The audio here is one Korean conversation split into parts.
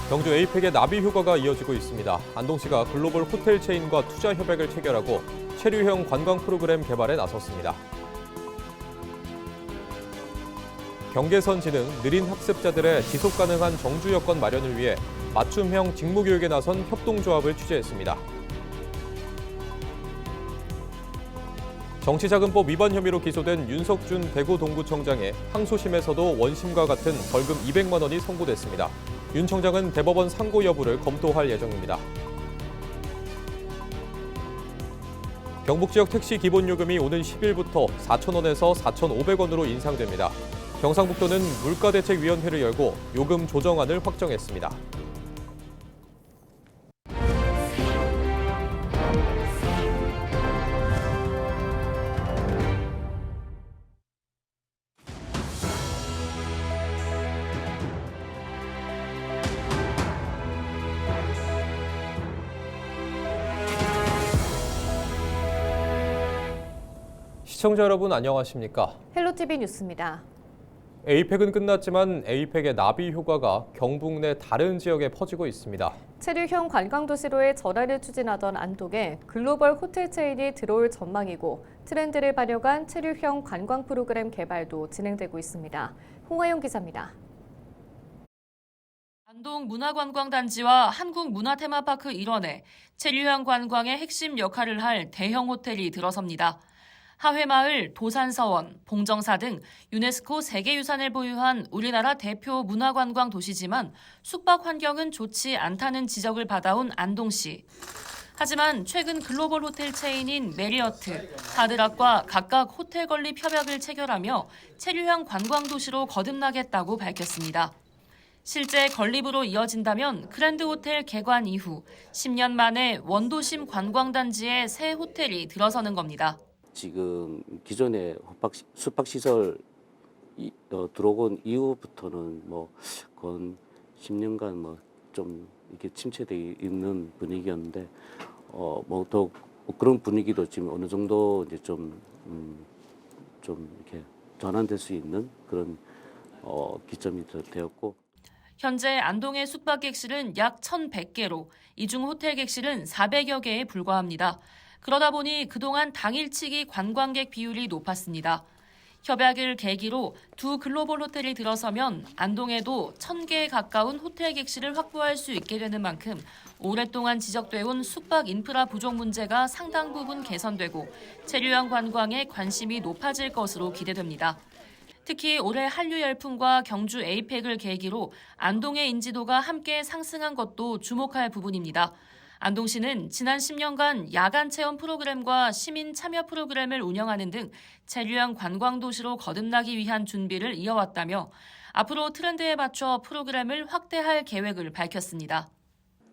경주 에이펙의 나비 효과가 이어지고 있습니다. 안동시가 글로벌 호텔 체인과 투자 협약을 체결하고 체류형 관광 프로그램 개발에 나섰습니다. 경계선 지능, 느린 학습자들의 지속 가능한 정주 여건 마련을 위해 맞춤형 직무교육에 나선 협동조합을 취재했습니다. 정치자금법 위반 혐의로 기소된 윤석준 대구동구청장의 항소심에서도 원심과 같은 벌금 200만 원이 선고됐습니다. 윤 청장은 대법원 상고 여부를 검토할 예정입니다. 경북 지역 택시 기본요금이 오는 10일부터 4,000원에서 4,500원으로 인상됩니다. 경상북도는 물가대책위원회를 열고 요금 조정안을 확정했습니다. 시청자 여러분 안녕하십니까? 헬로티비 뉴스입니다. 에이펙은 끝났지만 에이펙의 나비 효과가 경북 내 다른 지역에 퍼지고 있습니다. 체류형 관광도시로의 전환을 추진하던 안동에 글로벌 호텔 체인이 들어올 전망이고 트렌드를 반영한 체류형 관광 프로그램 개발도 진행되고 있습니다. 홍하영 기자입니다. 안동 문화관광단지와 한국문화테마파크 일원에 체류형 관광의 핵심 역할을 할 대형 호텔이 들어섭니다. 하회마을, 도산서원, 봉정사 등 유네스코 세계유산을 보유한 우리나라 대표 문화관광 도시지만 숙박 환경은 좋지 않다는 지적을 받아온 안동시. 하지만 최근 글로벌 호텔 체인인 메리어트, 하드락과 각각 호텔 건립 협약을 체결하며 체류형 관광 도시로 거듭나겠다고 밝혔습니다. 실제 건립으로 이어진다면 그랜드 호텔 개관 이후 10년 만에 원도심 관광단지에 새 호텔이 들어서는 겁니다. 지금 기존의 숙박시설 들어온 이후부터는 건 10년간 좀 이렇게 침체되어 있는 분위기였는데 더 그런 분위기도 지금 어느 정도 이제 좀 이렇게 전환될 수 있는 그런 기점이 되었고. 현재 안동의 숙박 객실은 약 1,100개로 이 중 호텔 객실은 400여 개에 불과합니다. 그러다 보니 그동안 당일치기 관광객 비율이 높았습니다. 협약을 계기로 두 글로벌 호텔이 들어서면 안동에도 1,000개에 가까운 호텔 객실을 확보할 수 있게 되는 만큼 오랫동안 지적돼온 숙박 인프라 부족 문제가 상당 부분 개선되고 체류형 관광에 관심이 높아질 것으로 기대됩니다. 특히 올해 한류 열풍과 경주 에이펙을 계기로 안동의 인지도가 함께 상승한 것도 주목할 부분입니다. 안동시는 지난 10년간 야간 체험 프로그램과 시민 참여 프로그램을 운영하는 등 체류형 관광도시로 거듭나기 위한 준비를 이어왔다며 앞으로 트렌드에 맞춰 프로그램을 확대할 계획을 밝혔습니다.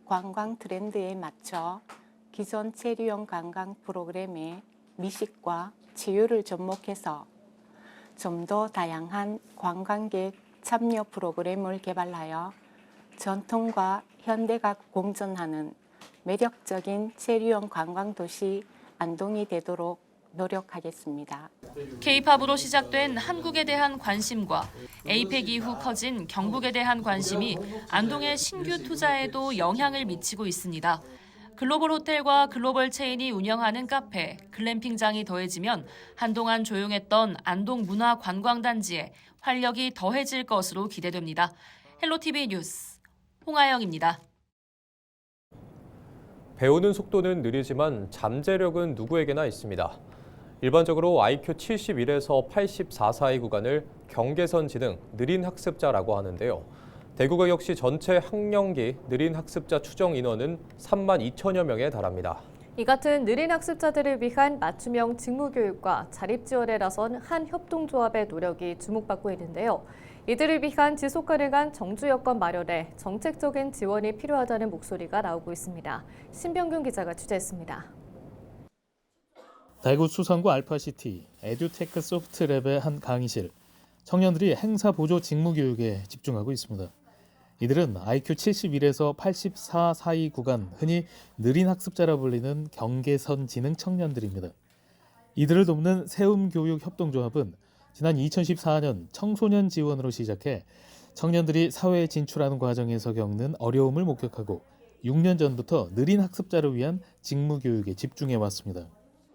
관광 트렌드에 맞춰 기존 체류형 관광 프로그램의 미식과 치유를 접목해서 좀 더 다양한 관광객 참여 프로그램을 개발하여 전통과 현대가 공존하는 매력적인 체류형 관광도시 안동이 되도록 노력하겠습니다. K-팝으로 시작된 한국에 대한 관심과 에이펙 이후 커진 경북에 대한 관심이 안동의 신규 투자에도 영향을 미치고 있습니다. 글로벌 호텔과 글로벌 체인이 운영하는 카페, 글램핑장이 더해지면 한동안 조용했던 안동 문화관광단지에 활력이 더해질 것으로 기대됩니다. 헬로티비 뉴스 홍하영입니다. 배우는 속도는 느리지만 잠재력은 누구에게나 있습니다. 일반적으로 IQ 71에서 84 사이 구간을 경계선 지능, 느린 학습자라고 하는데요. 대구가 역시 전체 학령기 느린 학습자 추정 인원은 3만 2천여 명에 달합니다. 이 같은 느린 학습자들을 위한 맞춤형 직무교육과 자립지원에 나선 한 협동조합의 노력이 주목받고 있는데요. 이들을 위한 지속가능한 정주 여건 마련에 정책적인 지원이 필요하다는 목소리가 나오고 있습니다. 신병균 기자가 취재했습니다. 대구 수성구 알파시티 에듀테크 소프트랩의 한 강의실. 청년들이 행사 보조 직무교육에 집중하고 있습니다. 이들은 IQ 71에서 84 사이 구간, 흔히 느린 학습자라 불리는 경계선 지능 청년들입니다. 이들을 돕는 세움교육협동조합은 지난 2014년 청소년 지원으로 시작해 청년들이 사회에 진출하는 과정에서 겪는 어려움을 목격하고 6년 전부터 느린 학습자를 위한 직무교육에 집중해 왔습니다.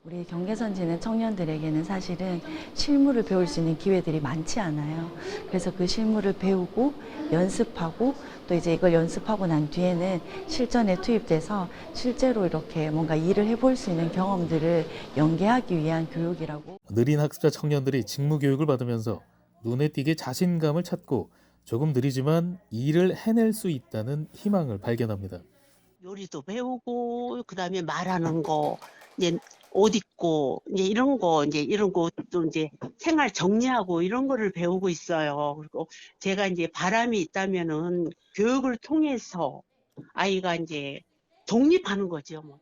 우리 경계선 지는 청년들에게는 사실은 실무를 배울 수 있는 기회들이 많지 않아요. 그래서 그 실무를 배우고 연습하고 또 이제 이걸 연습하고 난 뒤에는 실전에 투입돼서 실제로 이렇게 뭔가 일을 해볼 수 있는 경험들을 연계하기 위한 교육이라고. 느린 학습자 청년들이 직무교육을 받으면서 눈에 띄게 자신감을 찾고 조금 느리지만 일을 해낼 수 있다는 희망을 발견합니다. 요리도 배우고 그다음에 말하는 거, 이제 옷 입고 이제 이런 것도 이제 생활 정리하고 이런 거를 배우고 있어요. 그리고 제가 이제 바람이 있다면은 교육을 통해서 아이가 이제 독립하는 거죠. 뭐.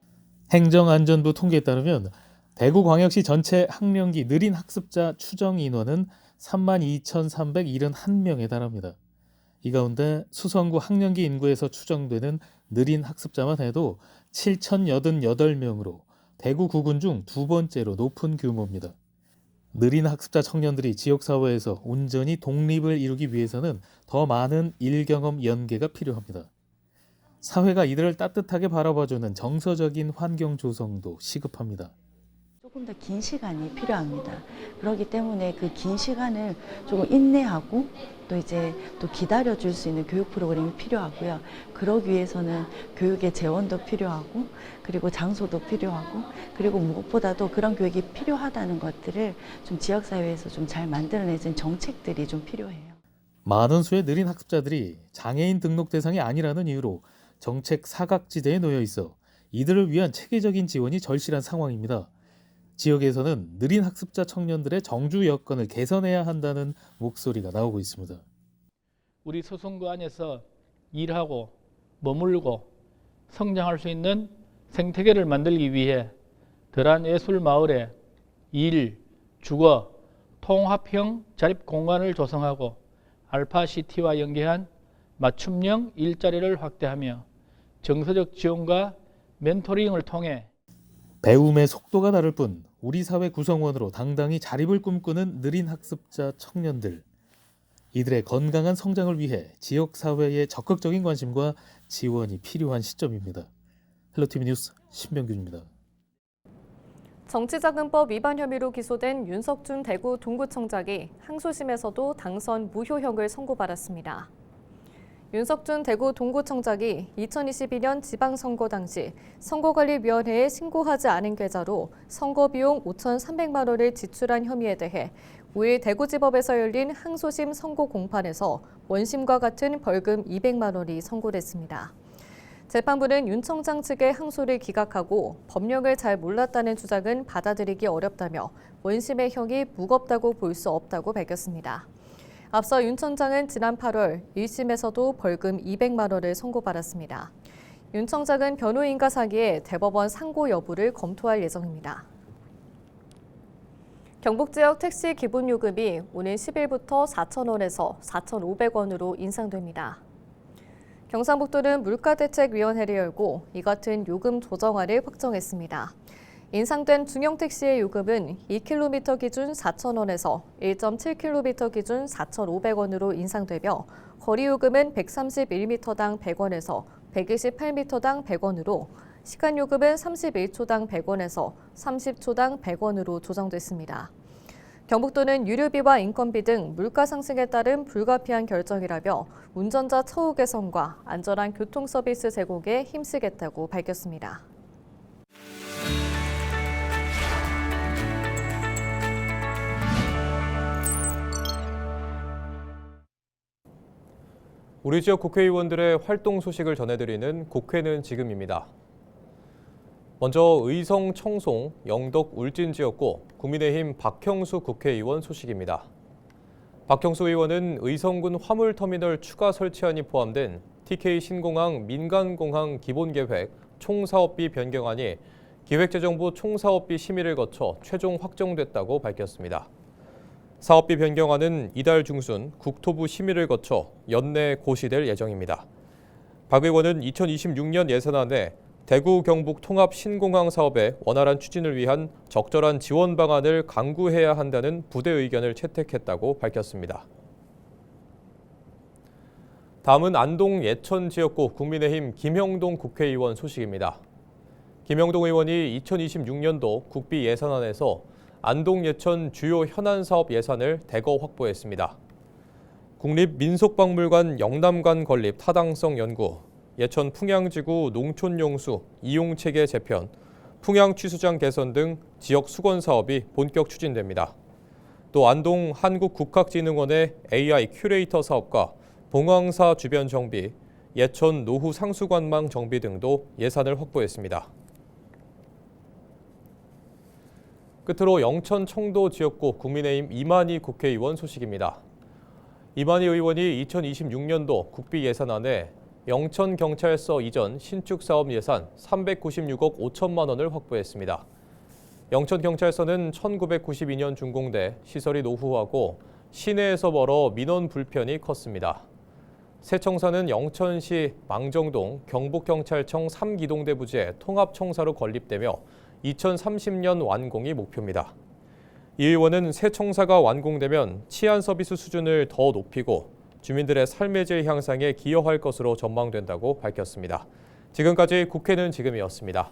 행정안전부 통계에 따르면 대구광역시 전체 학령기 느린 학습자 추정 인원은 32,371명에 달합니다. 이 가운데 수성구 학령기 인구에서 추정되는 느린 학습자만 해도 7,088명으로 대구 구군 중 두 번째로 높은 규모입니다. 느린 학습자 청년들이 지역사회에서 온전히 독립을 이루기 위해서는 더 많은 일경험 연계가 필요합니다. 사회가 이들을 따뜻하게 바라봐주는 정서적인 환경 조성도 시급합니다. 조금 더 긴 시간이 필요합니다. 그렇기 때문에 그 긴 시간을 조금 인내하고 또 이제 또 기다려줄 수 있는 교육 프로그램이 필요하고요. 그러기 위해서는 교육의 재원도 필요하고 그리고 장소도 필요하고 그리고 무엇보다도 그런 교육이 필요하다는 것들을 좀 지역사회에서 좀 잘 만들어내는 정책들이 좀 필요해요. 많은 수의 느린 학습자들이 장애인 등록 대상이 아니라는 이유로 정책 사각지대에 놓여 있어 이들을 위한 체계적인 지원이 절실한 상황입니다. 지역에서는 느린 학습자 청년들의 정주 여건을 개선해야 한다는 목소리가 나오고 있습니다. 우리 수성구 안에서 일하고 머물고 성장할 수 있는 생태계를 만들기 위해 덜한예술마을에 일, 주거, 통합형 자립공간을 조성하고 알파시티와 연계한 맞춤형 일자리를 확대하며 정서적 지원과 멘토링을 통해 배움의 속도가 다를 뿐 우리 사회 구성원으로 당당히 자립을 꿈꾸는 느린 학습자 청년들. 이들의 건강한 성장을 위해 지역사회의 적극적인 관심과 지원이 필요한 시점입니다. 헬로티비 뉴스 신병균입니다. 정치자금법 위반 혐의로 기소된 윤석준 대구 동구청장이 항소심에서도 당선 무효형을 선고받았습니다. 윤석준 대구 동구청장이 2022년 지방선거 당시 선거관리위원회에 신고하지 않은 계좌로 선거비용 5,300만 원을 지출한 혐의에 대해 5일 대구지법에서 열린 항소심 선고 공판에서 원심과 같은 벌금 200만 원이 선고됐습니다. 재판부는 윤 청장 측의 항소를 기각하고 법령을 잘 몰랐다는 주장은 받아들이기 어렵다며 원심의 형이 무겁다고 볼 수 없다고 밝혔습니다. 앞서 윤 청장은 지난 8월 1심에서도 벌금 200만 원을 선고받았습니다. 윤 청장은 변호인과 상의해 대법원 상고 여부를 검토할 예정입니다. 경북 지역 택시 기본요금이 오는 10일부터 4,000원에서 4,500원으로 인상됩니다. 경상북도는 물가대책위원회를 열고 이 같은 요금 조정안을 확정했습니다. 인상된 중형택시의 요금은 2km 기준 4,000원에서 1.7km 기준 4,500원으로 인상되며 거리요금은 131m당 100원에서 128m당 100원으로 시간요금은 31초당 100원에서 30초당 100원으로 조정됐습니다. 경북도는 유류비와 인건비 등 물가 상승에 따른 불가피한 결정이라며 운전자 처우 개선과 안전한 교통 서비스 제공에 힘쓰겠다고 밝혔습니다. 우리 지역 국회의원들의 활동 소식을 전해드리는 국회는 지금입니다. 먼저 의성 청송, 영덕 울진 지역구 국민의힘 박형수 국회의원 소식입니다. 박형수 의원은 의성군 화물터미널 추가 설치안이 포함된 TK 신공항 민간공항 기본계획 총사업비 변경안이 기획재정부 총사업비 심의를 거쳐 최종 확정됐다고 밝혔습니다. 사업비 변경안은 이달 중순 국토부 심의를 거쳐 연내 고시될 예정입니다. 박 의원은 2026년 예산안에 대구 경북 통합 신공항 사업의 원활한 추진을 위한 적절한 지원 방안을 강구해야 한다는 부대 의견을 채택했다고 밝혔습니다. 다음은 안동 예천 지역구 국민의힘 김형동 국회의원 소식입니다. 김형동 의원이 2026년도 국비 예산안에서 안동 예천 주요 현안 사업 예산을 대거 확보했습니다. 국립민속박물관 영남관 건립 타당성 연구, 예천 풍양지구 농촌용수 이용체계 재편, 풍양취수장 개선 등 지역 수건 사업이 본격 추진됩니다. 또 안동 한국국학진흥원의 AI 큐레이터 사업과 봉황사 주변 정비, 예천 노후 상수관망 정비 등도 예산을 확보했습니다. 끝으로 영천 청도 지역구 국민의힘 이만희 국회의원 소식입니다. 이만희 의원이 2026년도 국비 예산안에 영천경찰서 이전 신축 사업 예산 396억 5천만 원을 확보했습니다. 영천경찰서는 1992년 준공돼 시설이 노후하고 시내에서 멀어 민원 불편이 컸습니다. 새 청사는 영천시 망정동 경북경찰청 3기동대 부지에 통합청사로 건립되며 2030년 완공이 목표입니다. 이 의원은 새 청사가 완공되면 치안 서비스 수준을 더 높이고 주민들의 삶의 질 향상에 기여할 것으로 전망된다고 밝혔습니다. 지금까지 국회는 지금이었습니다.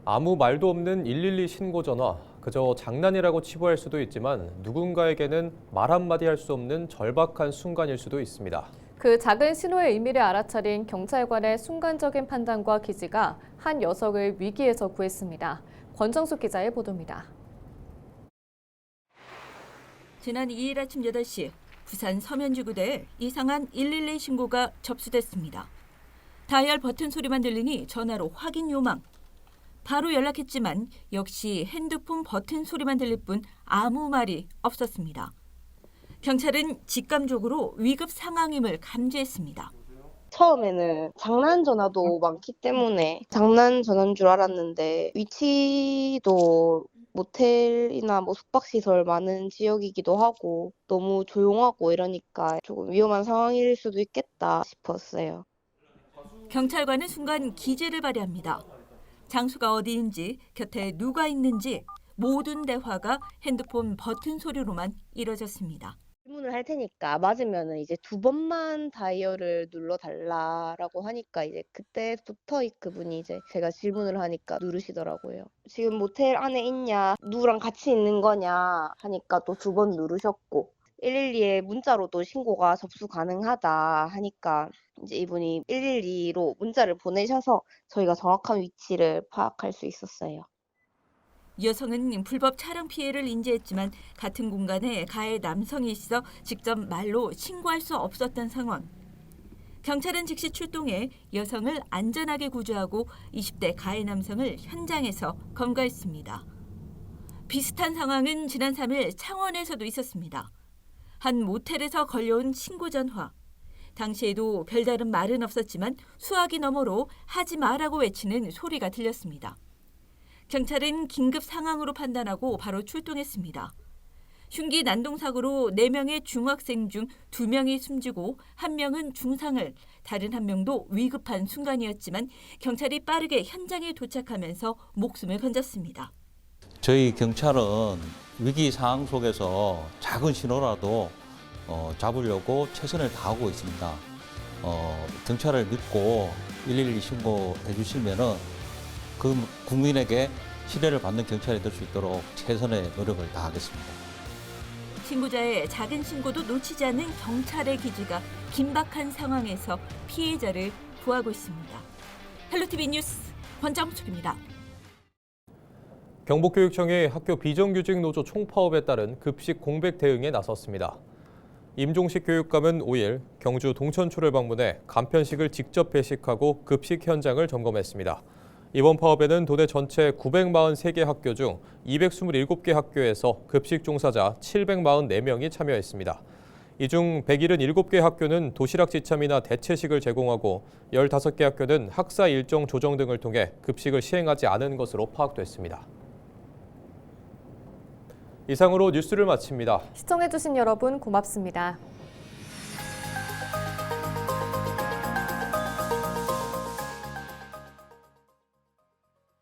아무 말도 없는 112 신고 전화, 그저 장난이라고 치부할 수도 있지만 누군가에게는 말 한마디 할 수 없는 절박한 순간일 수도 있습니다. 그 작은 신호의 의미를 알아차린 경찰관의 순간적인 판단과 기지가 한 여성을 위기에서 구했습니다. 권정숙 기자의 보도입니다. 지난 2일 아침 8시 부산 서면지구대에 이상한 112 신고가 접수됐습니다. 다이얼 버튼 소리만 들리니 전화로 확인 요망. 바로 연락했지만 역시 핸드폰 버튼 소리만 들릴 뿐 아무 말이 없었습니다. 경찰은 직감적으로 위급 상황임을 감지했습니다. 처음에는 장난 전화도 많기 때문에 장난 전화인 줄 알았는데 위치도 모텔이나 숙박시설 많은 지역이기도 하고 너무 조용하고 이러니까 조금 위험한 상황일 수도 있겠다 싶었어요. 경찰관은 순간 기재를 발휘합니다. 장소가 어디인지, 곁에 누가 있는지 모든 대화가 핸드폰 버튼 소리로만 이뤄졌습니다. 질문을 할 테니까 맞으면은 이제 2번만 다이얼을 눌러달라라고 하니까 이제 그때부터 그분이 이제 제가 질문을 하니까 누르시더라고요. 지금 모텔 안에 있냐, 누구랑 같이 있는 거냐 하니까 또 2번 누르셨고 112에 문자로도 신고가 접수 가능하다 하니까 이제 이분이 112로 문자를 보내셔서 저희가 정확한 위치를 파악할 수 있었어요. 여성은 불법 촬영 피해를 인지했지만 같은 공간에 가해 남성이 있어 직접 말로 신고할 수 없었던 상황. 경찰은 즉시 출동해 여성을 안전하게 구조하고 20대 가해 남성을 현장에서 검거했습니다. 비슷한 상황은 지난 3일 창원에서도 있었습니다. 한 모텔에서 걸려온 신고 전화. 당시에도 별다른 말은 없었지만 수화기 너머로 하지 마라고 외치는 소리가 들렸습니다. 경찰은 긴급 상황으로 판단하고 바로 출동했습니다. 흉기 난동 사고로 4명의 중학생 중 2명이 숨지고 1명은 중상을, 다른 1명도 위급한 순간이었지만 경찰이 빠르게 현장에 도착하면서 목숨을 건졌습니다. 저희 경찰은 위기 상황 속에서 작은 신호라도 잡으려고 최선을 다하고 있습니다. 경찰을 믿고 112 신고해 주시면은 그 국민에게 신뢰를 받는 경찰이 될 수 있도록 최선의 노력을 다하겠습니다. 신고자의 작은 신고도 놓치지 않는 경찰의 기지가 긴박한 상황에서 피해자를 구하고 있습니다. 헬로티비 뉴스 권정숙입니다. 경북교육청이 학교 비정규직 노조 총파업에 따른 급식 공백 대응에 나섰습니다. 임종식 교육감은 5일 경주 동천초를 방문해 간편식을 직접 배식하고 급식 현장을 점검했습니다. 이번 파업에는 도내 전체 943개 학교 중 227개 학교에서 급식 종사자 744명이 참여했습니다. 이 중 177개 학교는 도시락 지참이나 대체식을 제공하고 15개 학교는 학사 일정 조정 등을 통해 급식을 시행하지 않은 것으로 파악됐습니다. 이상으로 뉴스를 마칩니다. 시청해주신 여러분 고맙습니다.